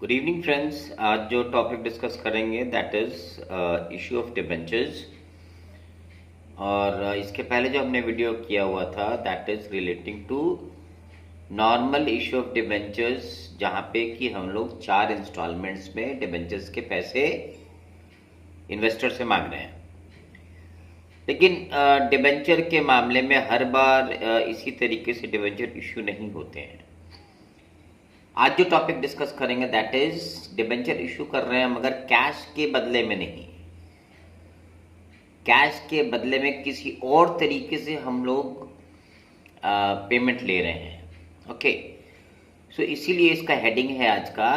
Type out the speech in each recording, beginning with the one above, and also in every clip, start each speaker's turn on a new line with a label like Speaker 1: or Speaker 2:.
Speaker 1: Good evening friends. आज जो topic discuss करेंगे that is issue of debentures. और इसके पहले जो हमने वीडियो किया हुआ था that is relating to normal issue of debentures, जहाँ पे कि हम लोग 4 इंस्टॉलमेंट्स में डिबेंचर्स के पैसे इन्वेस्टर से मांग रहे हैं। लेकिन डिबेंचर के मामले में हर बार इसी तरीके से डिबेंचर इशू नहीं होते हैं। आज जो टॉपिक डिस्कस करेंगे दैट इज डिबेंचर इशू कर रहे हैं मगर कैश के बदले में नहीं, कैश के बदले में किसी और तरीके से हम लोग पेमेंट ले रहे हैं। ओके, सो इसीलिए इसका हेडिंग है आज का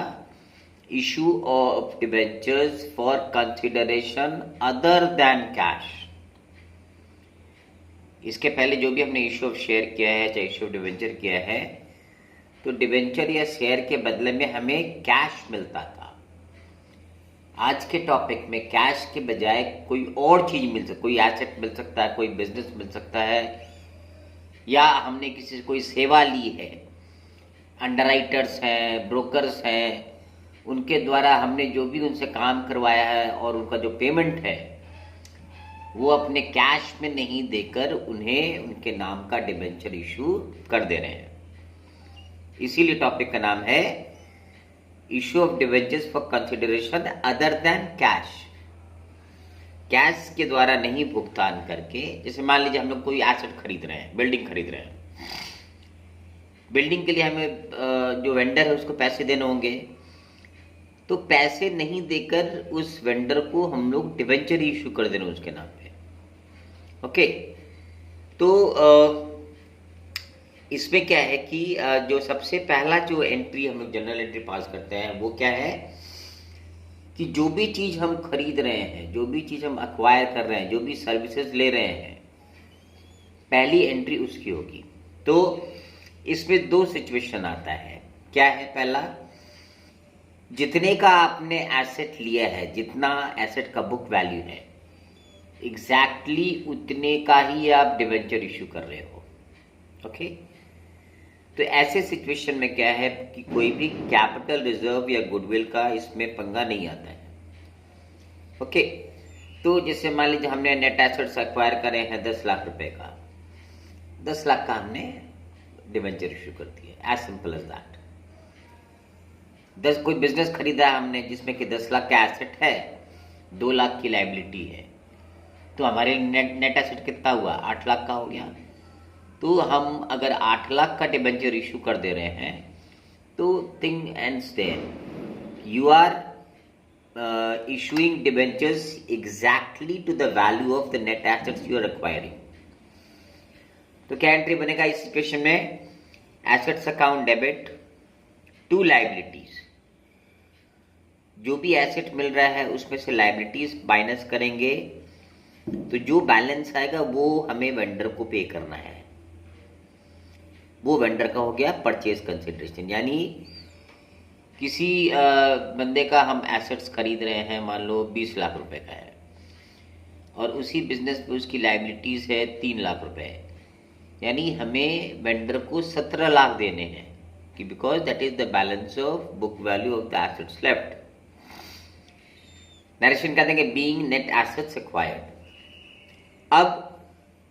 Speaker 1: issue of debentures for consideration other than cash. इसके पहले जो भी हमने इशू ऑफ शेयर किया है चाहे इशू ऑफ डिबेंचर किया है, तो डिबेंचर या शेयर के बदले में हमें कैश मिलता था। आज के टॉपिक में कैश के बजाय कोई और चीज मिल सकती, कोई एसेट मिल सकता है, कोई बिजनेस मिल सकता है, या हमने किसी से कोई सेवा ली है, अंडरराइटर्स हैं, ब्रोकर्स हैं, उनके द्वारा हमने जो भी उनसे काम करवाया है और उनका जो पेमेंट है वो अपने कैश में नहीं देकर उन्हें उनके नाम का डिबेंचर इशू कर दे रहे हैं। इसीलिए टॉपिक का नाम है issue of debentures for consideration other than cash. Cash के द्वारा नहीं भुगतान करके, जैसे मान लीजिए हम लोग कोई एसेट खरीद रहे हैं, बिल्डिंग खरीद रहे हैं, बिल्डिंग के लिए हमें जो वेंडर है उसको पैसे देने होंगे, तो पैसे नहीं देकर उस वेंडर को हम लोग डिबेंचर इशू कर देना उसके नाम पे। ओके, तो इसमें क्या है कि जो सबसे पहला जो एंट्री हम लोग जनरल एंट्री पास करते हैं वो क्या है कि जो भी चीज हम खरीद रहे हैं, जो भी चीज हम अक्वायर कर रहे हैं, जो भी सर्विसेज ले रहे हैं, पहली एंट्री उसकी होगी। तो इसमें 2 सिचुएशन आता है। क्या है? पहला, जितने का आपने एसेट लिया है, जितना एसेट का बुक वैल्यू है, एग्जैक्टली उतने का ही आप डिबेंचर इशू कर रहे हो। ओके, तो ऐसे सिचुएशन में क्या है कि कोई भी कैपिटल रिजर्व या गुडविल का इसमें पंगा नहीं आता है। ओके, तो जैसे मान लीजिए हमने नेट एसेट्स एक्वायर करे हैं 10 लाख रुपए का, 10 लाख का हमने डिबेंचर इशू कर दिया, एज सिंपल एज दैट। 10 कोई बिजनेस खरीदा है हमने जिसमें कि 10 लाख का एसेट है, 2 लाख की लाइबिलिटी है, तो हमारे नेट एसेट कितना हुआ? 8 लाख का हो गया। तो हम अगर 8 लाख का डिबेंचर इशू कर दे रहे हैं तो thing ends there. You are issuing debentures exactly to the value of the net assets you are acquiring. तो क्या एंट्री बनेगा इस सिचुएशन में? Assets account debit to liabilities. जो भी एसेट मिल रहा है उसमें से लाइबिलिटीज माइनस करेंगे, तो जो बैलेंस आएगा वो हमें वेंडर को पे करना है। वो वेंडर का हो गया परचेज कंसिडरेशन। यानी किसी बंदे का हम एसेट्स खरीद रहे हैं, मान लो 20 लाख रुपए का है, और उसी बिजनेस पे उसकी लाइबिलिटीज है 3 लाख रुपए, यानी हमें वेंडर को 17 लाख देने हैं कि because that is the balance of book value of the assets left. Narration कहते हैं बीइंग नेट एसेट्स एक्वायर्ड। अब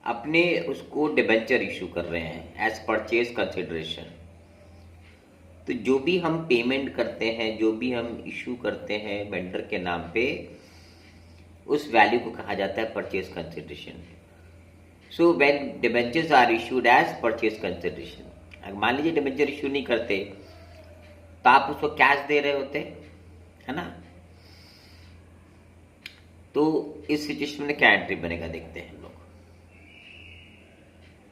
Speaker 1: अपने उसको डिबेंचर इशू कर रहे हैं एज परचेज कंसिडरेशन। तो जो भी हम पेमेंट करते हैं, जो भी हम इशू करते हैं वेंडर के नाम पे, उस वैल्यू को कहा जाता है purchase consideration. So when debentures are issued as purchase consideration, अगर मान लीजिए डिबेंचर इशू नहीं करते तो आप उसको कैश दे रहे होते, है ना। तो इस सिचुएशन में क्या एंट्री बनेगा देखते हैं हम लोग।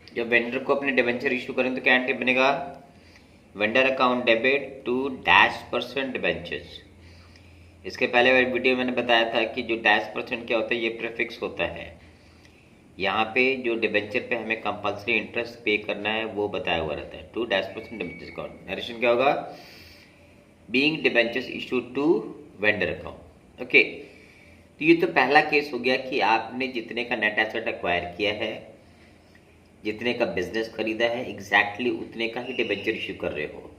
Speaker 1: जब वेंडर को अपने डिबेंचर इशू करें तो क्या एंट्री बनेगा? Vendor account debit to -% debentures. इसके पहले वीडियो मैंने बताया था कि जो -% क्या होता है, ये प्रीफिक्स होता है। यहाँ पे जो डिबेंचर पे हमें कंपल्सरी इंटरेस्ट पे करना है वो बताया हुआ रहता है, टू -% डिबेंचर्स अकाउंट। नरेशन क्या होगा? Being debentures issued to vendor account. Okay, तो ये तो पहला केस हो गया कि आपने जितने का नेट एसेट एक्वायर किया है, जितने का बिजनेस खरीदा है, एग्जैक्टली उतने का ही डिबेंचर इशू कर रहे हो।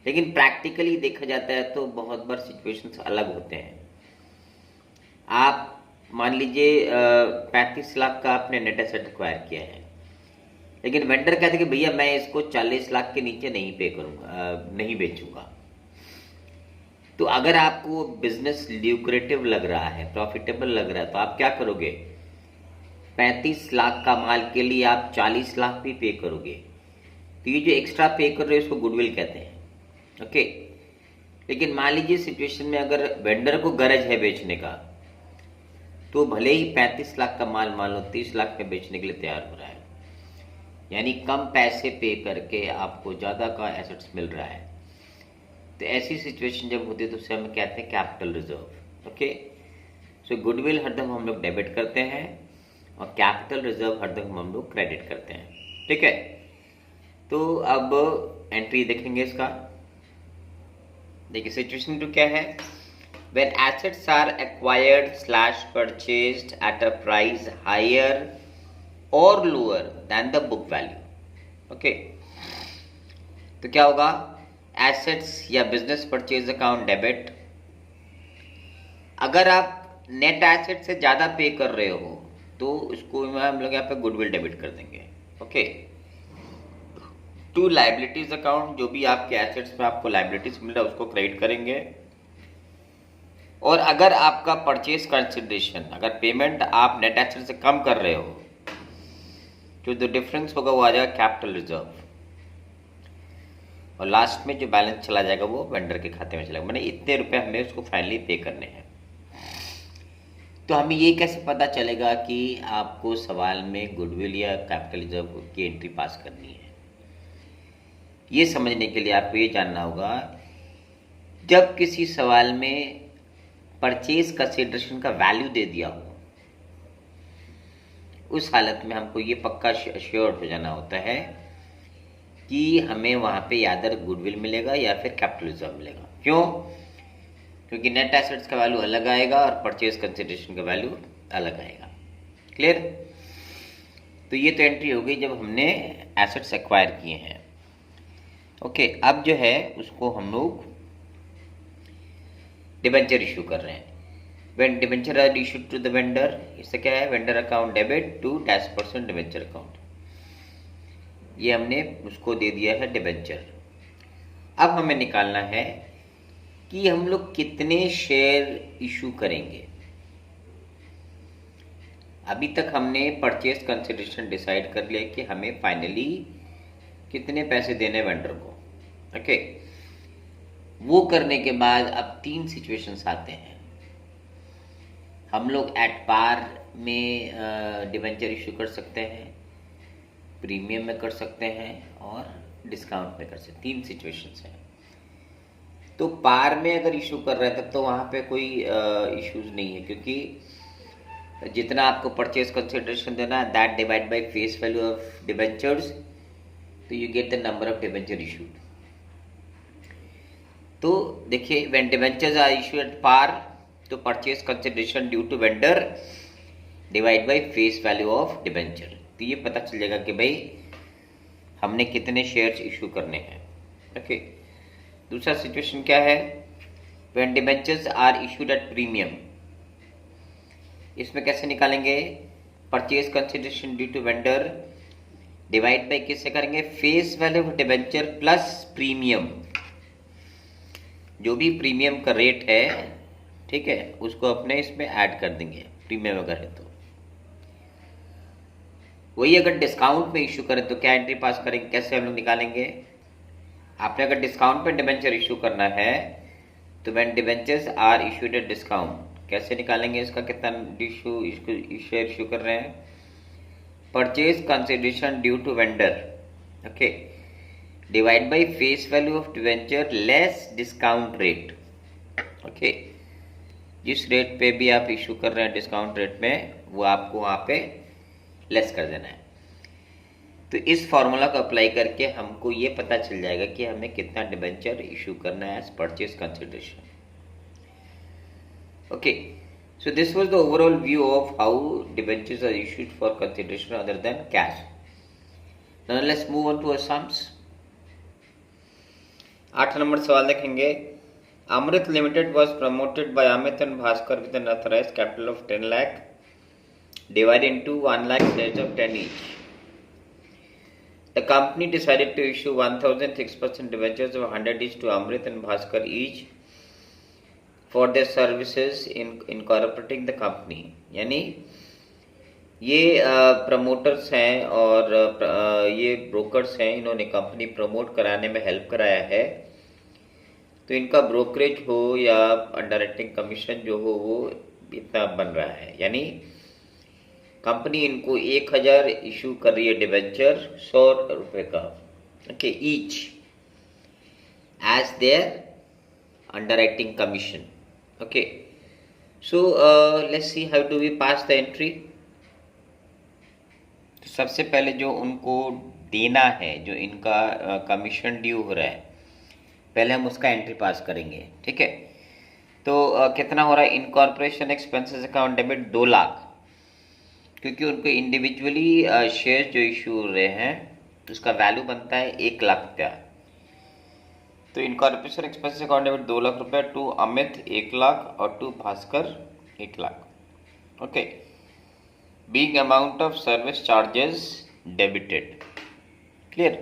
Speaker 1: लेकिन प्रैक्टिकली देखा जाता है तो बहुत बार सिचुएशंस अलग होते हैं। आप मान लीजिए 35 लाख का आपने नेट एसेट एक्वायर किया है, लेकिन वेंडर कहते हैं कि भैया मैं इसको 40 लाख के नीचे नहीं पे करूंगा, नहीं बेचूंगा। तो अगर आपको बिजनेस ल्यूक्रेटिव लग रहा है, प्रॉफिटेबल लग रहा है, तो आप क्या करोगे? 35 लाख का माल के लिए आप 40 लाख भी पे करोगे। तो ये जो एक्स्ट्रा पे कर रहे हो इसको गुडविल कहते हैं। ओके, लेकिन मान लीजिए सिचुएशन में अगर वेंडर को गरज है बेचने का, तो भले ही 35 लाख का माल मान लो 30 लाख में बेचने के लिए तैयार हो रहा है, यानी कम पैसे पे करके आपको ज़्यादा का एसेट्स मिल रहा है। तो ऐसी सिचुएशन जब होती है तो उसे हम कहते हैं कैपिटल रिजर्व। ओके, सो गुडविल हरदम हम लोग डेबिट करते हैं और कैपिटल रिजर्व हरदम हम लोग क्रेडिट करते हैं। ठीक है, तो अब एंट्री देखेंगे इसका। देखिए सिचुएशन तो क्या है, when assets are acquired/purchased at a price higher or lower than the book value। Okay, तो क्या होगा? एसेट्स या बिजनेस परचेज अकाउंट डेबिट। अगर आप नेट एसेट से ज्यादा पे कर रहे हो तो इसको हम लोग यहाँ पे गुडविल डेबिट कर देंगे। ओके, टू लाइबिलिटीज अकाउंट, जो भी आपके एसेट्स में आपको लाइबिलिटीज मिल रहा है उसको क्रेडिट करेंगे। और अगर आपका परचेज कंसिडरेशन, अगर पेमेंट आप नेट एसेट से कम कर रहे हो, तो जो डिफरेंस होगा वो आ जाएगा कैपिटल रिजर्व, और लास्ट में जो बैलेंस चला जाएगा वो वेंडर के खाते में चलेगा। मैंने इतने रुपए हमें उसको फाइनली पे करने हैं। तो हमें ये कैसे पता चलेगा कि आपको सवाल में गुडविल या कैपिटल रिजर्व की एंट्री पास करनी है? ये समझने के लिए आपको ये जानना होगा, जब किसी सवाल में परचेज कंसिडरेशन का वैल्यू दे दिया हो, उस हालत में हमको ये पक्का श्योर हो जाना होता है कि हमें वहां पे यादर गुडविल मिलेगा या फिर कैपिटल रिजर्व मिलेगा। क्यों? क्योंकि नेट एसेट्स का वैल्यू अलग आएगा और परचेज कंसिडरेशन का वैल्यू अलग आएगा। क्लियर? तो ये तो एंट्री हो गई जब हमने एसेट्स एक्वायर किए हैं। ओके, अब जो है उसको हम लोग डिबेंचर इशू कर रहे हैं। When debenture are issued to the vendor, इससे क्या है? Vendor account debit to -% debenture account. ये हमने उसको दे दिया है डिबेंचर। अब हमें निकालना है कि हम लोग कितने शेयर इशू करेंगे। अभी तक हमने परचेज कंसिडरेशन डिसाइड कर लिया कि हमें फाइनली कितने पैसे देने वेंडर को। ओके, वो करने के बाद अब 3 सिचुएशंस आते हैं। हम लोग एट पार में डिबेंचर इशू कर सकते हैं, प्रीमियम में कर सकते हैं और डिस्काउंट में कर सकते हैं। 3 सिचुएशंस हैं। तो पार में अगर इशू कर रहे हैं तब तो वहाँ पे कोई इश्यूज नहीं है, क्योंकि जितना आपको परचेज कंसिडरेशन देना है that divide by face value of debentures, तो you get the number of debenture issued. तो देखिए, when debentures are issued at par, तो purchase consideration due to vendor divide by face value of debenture. तो ये पता चल जाएगा कि भाई हमने कितने शेयर्स इशू करने हैं। ओके, दूसरा सिचुएशन क्या है? When debentures are issued at premium. इसमें कैसे निकालेंगे? Purchase consideration due to vendor divide by किससे करेंगे? Face value of debenture plus premium. जो भी प्रीमियम का रेट है, ठीक है, उसको अपने इसमें ऐड कर देंगे प्रीमियम अगर है तो। वही अगर डिस्काउंट में इशू करें तो क्या एंट्री पास करेंगे, कैसे हम लोग निकालेंगे? आपने अगर डिस्काउंट पे डिबेंचर इशू करना है तो when debentures are issued at discount, कैसे निकालेंगे? इसका कितना शेयर इशू कर रहे हैं? Purchase consideration due to vendor, okay, divide by face value of debenture less discount rate. Okay, जिस रेट पे भी आप इशू कर रहे हैं डिस्काउंट रेट में, वो आपको वहाँ पे लेस कर देना है। तो इस फॉर्मूला को अप्लाई करके हमको ये पता चल जाएगा कि हमें कितना डिबेंचर इशू करना है as purchase consideration. Okay, so this was the overall view of how debentures are issued for consideration other than cash. Now let's move on to our sums. 8 number सवाल देखेंगे। Amrit limited was promoted by Amit and Bhaskar with an authorised capital of 10 lakh divided into 1 lakh shares of 10 each. The company decided to issue 1,006% debentures of 100 each to Amrit and Bhaskar each for their services in incorporating the company. यानी ये promoters हैं और ये brokers हैं, इन्होंने company promote कराने में help कराया है, तो इनका ब्रोकरेज हो या अंडरराइटिंग कमीशन जो हो वो इतना बन रहा है। यानी कंपनी इनको 1000 इशू कर रही है डिवेंचर 100 रुपए का, okay, each as their underwriting commission. Okay, so let's see how do we pass the entry. तो सबसे पहले जो उनको देना है, जो इनका कमीशन ड्यू हो रहा है, पहले हम उसका एंट्री पास करेंगे, ठीक है। तो कितना हो रहा है? Incorporation expenses account debit 2 lakh, क्योंकि उनको इंडिविजुअली शेयर जो इशू हो रहे हैं उसका वैल्यू बनता है 1 लाख रुपया। तो incorporation expenses account debit 2 lakh रुपया, टू अमित 1 लाख और to Bhaskar 1 lakh. Okay, being amount of service charges debited, clear.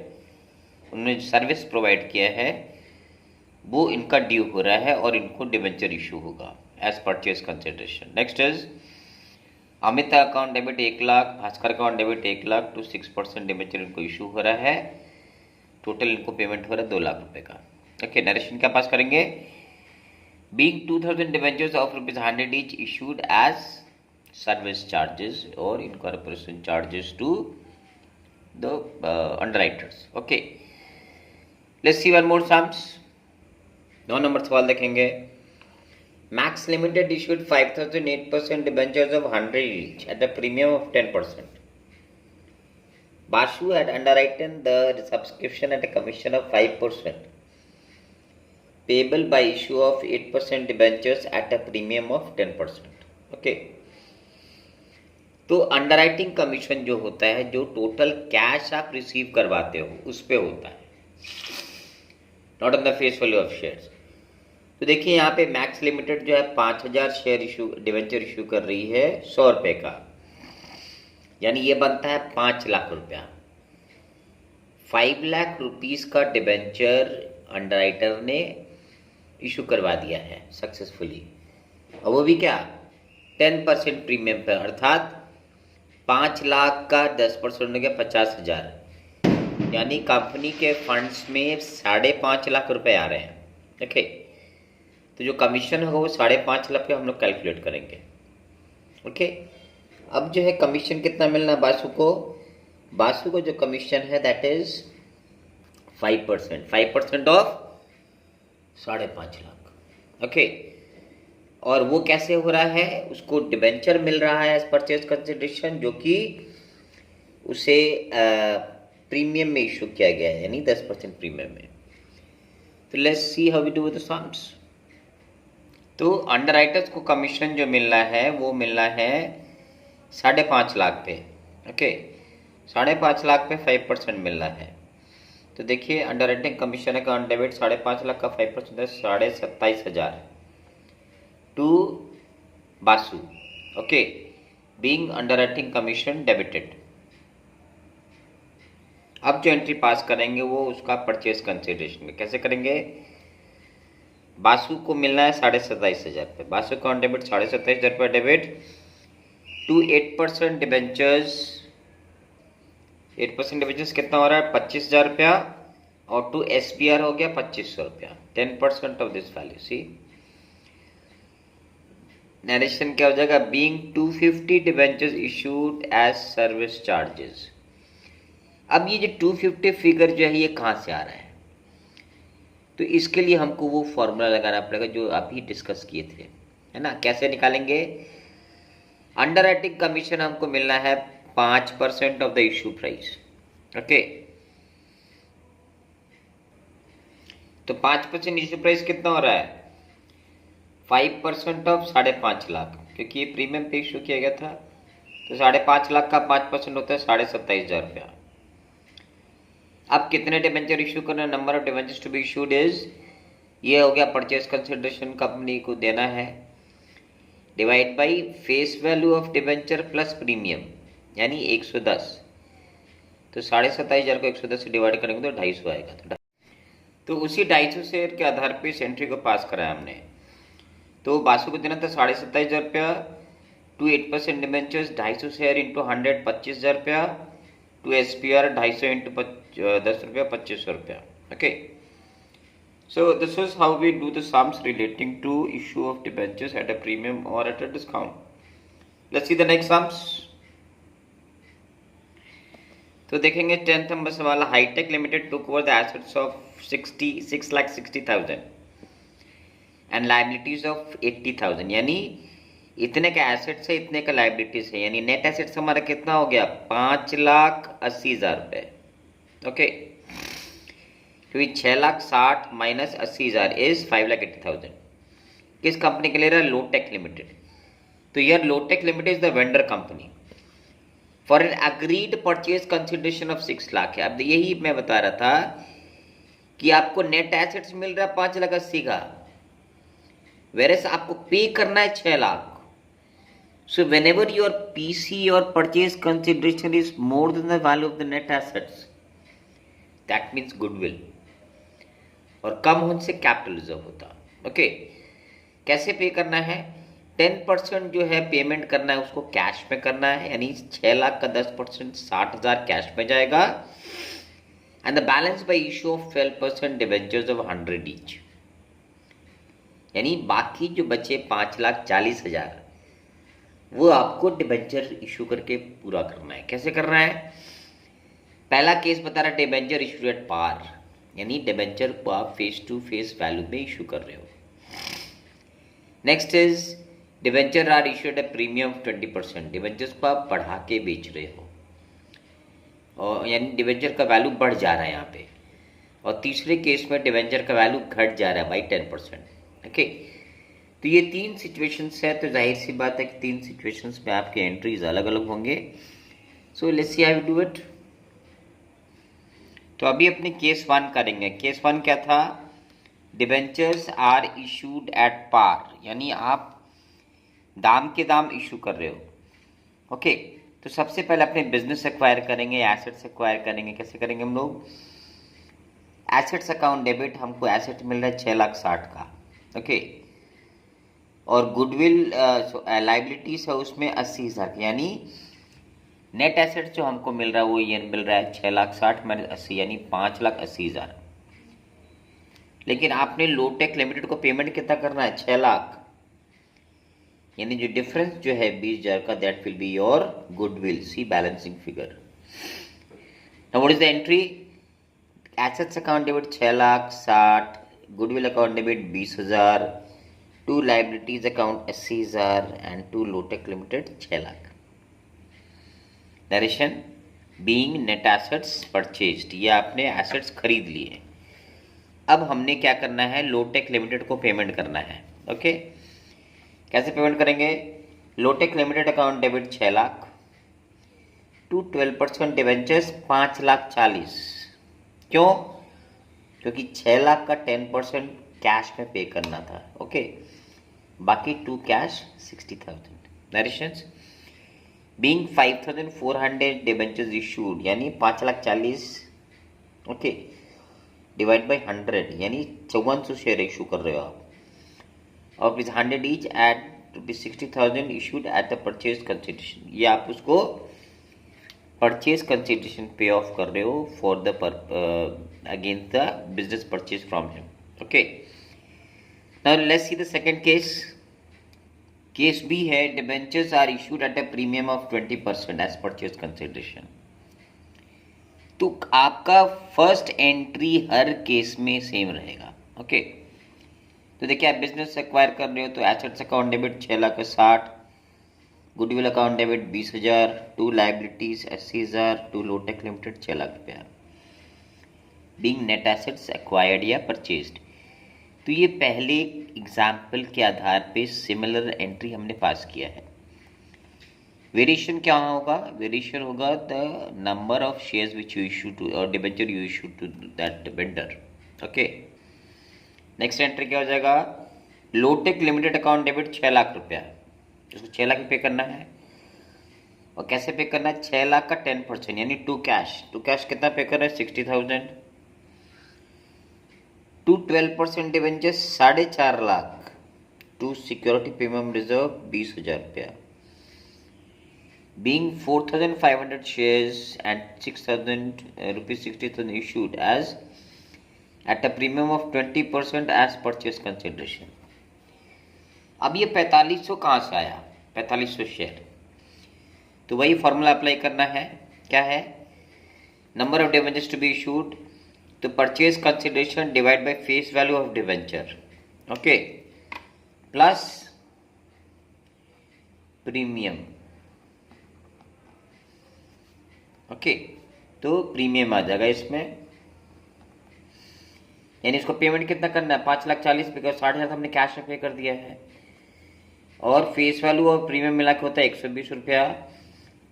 Speaker 1: उन्होंने सर्विस प्रोवाइड किया है वो इनका ड्यू हो रहा है और इनको डिवेंचर इशू होगा as purchase consideration. Next is Amit account debit 1 lakh, Bhaskar account debit 1 lakh to 6% debenture इनको इशू हो रहा है, टोटल इनको पेमेंट हो रहा है 2 लाख रुपए का। ओके, नरेशन क्या पास करेंगे? Being 2000 debentures of ₹100 each issued as service charges और incorporation charges to the underwriters. Okay, let's see one more sums. 9 number सवाल देखेंगे। Max Limited issued 5,008% debentures of 100 each at a premium of 10%. Basu had underwritten the subscription at a commission of 5%, payable by issue of 8% debentures at a premium of 10%. Okay. तो underwriting commission जो होता है, जो total cash आप receive करवाते हो उस पे होता है, not on the face value of shares. तो देखिए यहाँ पे मैक्स लिमिटेड जो है 5000 शेयर इशू डिवेंचर इशू कर रही है 100 रुपए का, यानी ये बनता है 5 लाख रुपया। 5 लाख रुपीस का डिवेंचर अंडरराइटर ने इशू करवा दिया है सक्सेसफुली, और वो भी क्या 10% प्रीमियम पे, अर्थात 5 लाख का 10% हो गया 50,000, यानी कंपनी के फंड्स में 5.5 लाख रुपए आ रहे हैं। ओके, तो जो कमीशन होगा वो 5.5 लाख पे हम लोग कैलकुलेट करेंगे। ओके, अब जो है कमीशन कितना मिलना है बासु को? बासु को जो कमीशन है that is 5% of 5.5 lakh. Okay, और वो कैसे हो रहा है? उसको डिबेंचर मिल रहा है एज परचेज कंसिडरेशन, जो कि उसे प्रीमियम में इशू किया गया है, यानी 10% प्रीमियम में। तो let's see how we do with the sums. तो अंडरराइटर्स को कमीशन जो मिलना है वो मिलना है 5.5 लाख पे। ओके, 5.5 लाख पे 5% मिलना है। तो देखिए underwriting commission account debit 5.5 lakh का 5% है 27,500 to Basu. Okay, being underwriting commission debited. अब जो एंट्री पास करेंगे वो उसका परचेज कंसिडरेशन में कैसे करेंगे? बासु को मिलना है 27,500 रुपये, बासु अकाउंट डेबिट 27,500 रुपये डेबिट टू 8% डिबेंचर्स। 8% डिबेंचर्स कितना हो रहा है? 25,000 रुपया, और टू SPR हो गया 2500 रुपया, 10% of this value. See narration क्या हो जाएगा? Being 250 debentures issued as service charges. अब ये जो 250 फिगर जो है ये कहाँ से आ रहा है? तो इसके लिए हमको वो फॉर्मूला लगाना पड़ेगा जो अभी डिस्कस किए थे, है ना। कैसे निकालेंगे? अंडरराइटिंग कमीशन हमको मिलना है 5% of the issue price. Okay, तो 5% इशू प्राइस कितना हो रहा है? 5% ऑफ 5.5 लाख, क्योंकि ये प्रीमियम पे इशू किया गया था। तो 5.5 लाख का 5% होता है 27,500 रुपया। अब कितने डिबेंचर इशू करना, number of debentures to be issued is, ये हो गया परचेज कंसिडरेशन कंपनी को देना है, divide by face value of debenture plus premium यानी 110। तो 27,500 को 110 से डिवाइड करेंगे तो 250 आएगा। तो उसी 250 शेयर के आधार पे इस एंट्री को पास कराया हमने। तो बासु को देना था 27,500 रुपया टू 8% डिबेंचर्स, 250 शेयर इंटू 100 25,000 रुपया, टू SPR 250 इंटू 10 रुपया 2500 रुपया। Okay, so this is how we do the sums relating to issue of debentures at a premium or at a discount. Let's see the next sums. तो देखेंगे 10th number सवाल, Hitech limited took over the assets of 6,60,000 and liabilities of 80,000, यानी इतने का assets है इतने का liabilities है, यानी नेट एसेट्स हमारा कितना हो गया 5,80,000 रुपए। ओके, क्योंकि 6,60,000 माइनस 80,000 इज 5,80,000। किस कंपनी के ले रहा है, लोटेक लिमिटेड। तो यार Lotek limited is the vendor company for an agreed purchase consideration of 6 lakh है। अब यही मैं बता रहा था कि आपको नेट एसेट्स मिल रहा है 5,80,000 का, वेरेस आपको पे करना है 6 lakh. So when ever your PC और purchase consideration is more than the value of the net assets, that means goodwill, और कम होने से कैपिटल रिजर्व होता। ओके, कैसे पे करना है, 10% जो है पेमेंट करना है उसको कैश में करना है, यानी 6 लाख का 10% 60,000 कैश में जाएगा, and the balance bye issue of 12% debentures of 100 each, यानी बाकी जो बचे 5,40,000 वो आपको डिबेंचर इशू करके पूरा करना है। कैसे करना है, पहला केस बता रहा है डिबेंचर इशू एट पार, यानी डिबेंचर को आप फेस टू फेस वैल्यू में इशू कर रहे हो। Next is debenture are issued at premium 20%, debentures को आप बढ़ा के बेच रहे हो, और यानी डिबेंचर का वैल्यू बढ़ जा रहा है यहाँ पे। और तीसरे केस में डिबेंचर का वैल्यू घट जा रहा है बाई 10%। ओके, तो ये 3 सिचुएशंस है, तो जाहिर सी बात है कि 3 सिचुएशंस में आपके एंट्रीज अलग अलग होंगे। सो let's see how do it. तो अभी अपने केस 1 करेंगे। केस 1 क्या था, debentures are issued at par, यानी आप दाम के दाम इशू कर रहे हो। ओके, तो सबसे पहले अपने बिजनेस एक्वायर करेंगे, एसेट्स एक्वायर करेंगे। कैसे करेंगे हम लोग, एसेट्स अकाउंट डेबिट, हमको एसेट मिल रहा है 6,60,000 का। ओके, और गुडविल लाइबिलिटीज है उसमें 80,000 की, यानी नेट एसेट जो हमको मिल रहा है वो ये मिल रहा है 6,60,000 माइनस 80 यानी 5,80,000। लेकिन आपने लोटेक लिमिटेड को पेमेंट कितना करना है 6 लाख, यानी जो डिफरेंस जो है 20,000 का, that will be your goodwill. See balancing figure. Now what is the entry, assets account debit 6,60,000, goodwill account debit 20,000, to liabilities account 80,000 and to low-tech limited 6 lakh. Narration being net assets purchased, ये आपने assets खरीद लिए। अब हमने क्या करना है, low-tech limited को पेमेंट करना है। ओके, कैसे पेमेंट करेंगे, Lotek limited account debit 6 lakh to 12% debentures 5,40,000। क्यों, क्योंकि 6 लाख का 10% कैश में पे करना था। ओके, बाकी to cash 60,000। Narrations being 5,400 debentures issued, यानी 5,40,000 ओके डिवाइड बाई 100, यानी 5400 शेयर इशू कर रहे हो आप, और is 100 each eight ₹60,000 issued at the purchase consideration. ये आप उसको परचेज कंसिडरेशन पे ऑफ कर रहे हो for the against the business purchase from him. Okay, now let's see the second case. Case B है, debentures are issued at a premium of 20% as purchase consideration. तो आपका फर्स्ट एंट्री हर case में same रहेगा। Okay, तो देखिए आप business acquire कर रहे हो तो assets account debit 6,60,000, goodwill account debit 20,000, to liabilities 80,000, to low-tech limited 6 lakh रुपया। बीइंग नेट एसेट्स एक्वायर्ड या परचेज्ड, तो ये पहले एग्जाम्पल के आधार पे सिमिलर एंट्री हमने पास किया है। वेरिएशन क्या होगा? वेरिएशन होगा the number of shares which you issue to और debenture you issue to that vendor. Okay, next entry क्या हो जाएगा? Lotek limited account debit 6 lakh रुपया, इसको 6 लाख पे करना है। और कैसे पे करना है? 6 लाख का 10% यानी टू कैश। टू कैश कितना पे करना है? 60,000। To 12% debenture 4.5 lakh. To security premium reserve 20,000 रुपया। Being 4,500 shares and 6,000 rupees 60,000 issued as at a premium of 20% as purchase consideration। अब ये 4500 कहाँ से आया? 4500 शेयर, तो वही फॉर्मूला अप्लाई करना है। क्या है? Number of debentures to be issued, तो purchase consideration divide by face value of debenture, okay, plus premium. Okay, तो प्रीमियम आ जाएगा इसमें, यानी इसको पेमेंट कितना करना है? 5,40,000, बिकॉज 60,000 हमने कैश में पे कर दिया है, और फेस वैल्यू और प्रीमियम मिला के होता है 120 रुपया,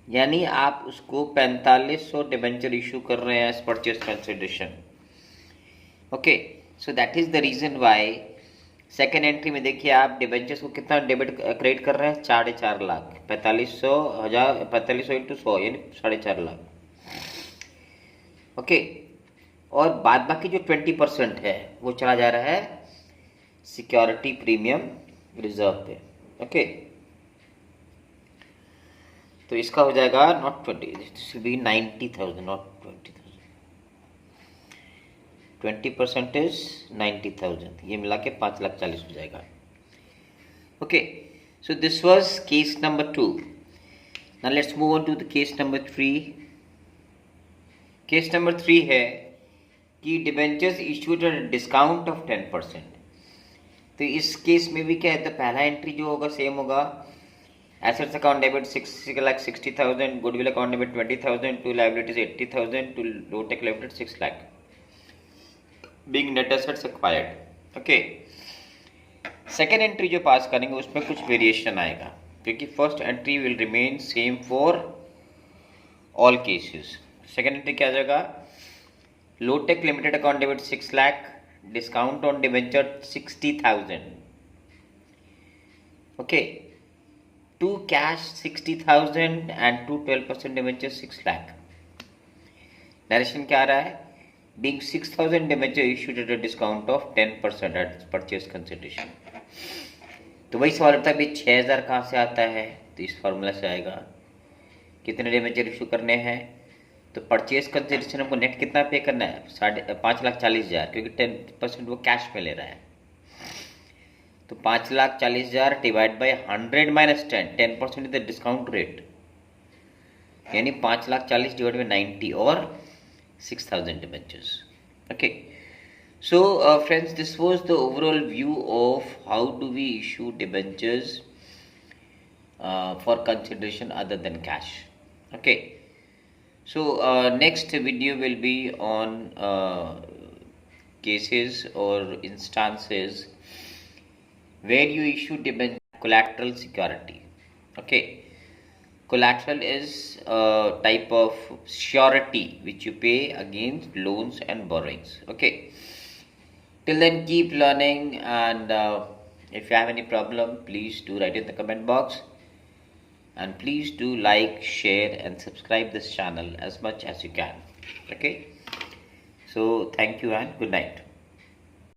Speaker 1: यानी आप उसको 4500 डिबेंचर इशू कर रहे हैं as purchase consideration. Okay, so that is the reason why second entry में देखिए आप डिबेंचर्स को कितना डेबिट क्रेडिट कर रहे हैं? 4.5 लाख। 4500 इंटू 100 यानी 4.5 लाख। ओके, और बाद बाकी जो 20% है वो चला जा रहा है सिक्योरिटी प्रीमियम रिजर्व पे। ओके, तो इसका हो जाएगा not 20, this will be 90,000 not 20,000। 20% is 90,000, ये मिला के 5,40,000 हो जाएगा। Okay, so this was case number 2। Now let's move on to the case number 3। Case number 3 है कि debentures issued at discount of 10%। तो इस केस में भी क्या है? तो पहला एंट्री जो होगा सेम होगा, assets account debit 6,60,000, goodwill account debit 20,000, to liabilities 80,000, to low-tech limited 6 lakh, being net assets acquired. Okay, second entry जो पास करेंगे उसमें कुछ वेरिएशन आएगा, क्योंकि first entry will remain same for all cases. Second entry क्या आ जाएगा? Lotek limited account debit 6 lakh, discount on debenture 60,000, okay, to cash 60,000 and to 12% debenture 6 lakh. Direction क्या आ रहा है? Being 6,000 debenture issued at a discount of 10% at purchase consideration। तो वही सवाल उठता है भी 6,000 कहाँ से आता है? तो इस फॉर्मूला से आएगा। कितने डिबेंचर इशू करने हैं? तो परचेज कंसिडरेशन हमको नेट कितना पे करना है? 5,40,000, क्योंकि 10% वो कैश में ले रहा है। तो 5,40,000 divide by 100 minus 10% is the discount rate, यानी 5,40,000 डिवाइड बाई 90 और 6,000 debentures। Okay, so friends, this was the overall view of how do we issue debentures for consideration other than cash। Okay, so next video will be on cases or instances where you issue debenture collateral security। Okay, collateral is a type of surety which you pay against loans and borrowings। Okay, till then keep learning, and if you have any problem please do write in the comment box, and please do like, share and subscribe this channel as much as you can। Okay, so thank you and good night।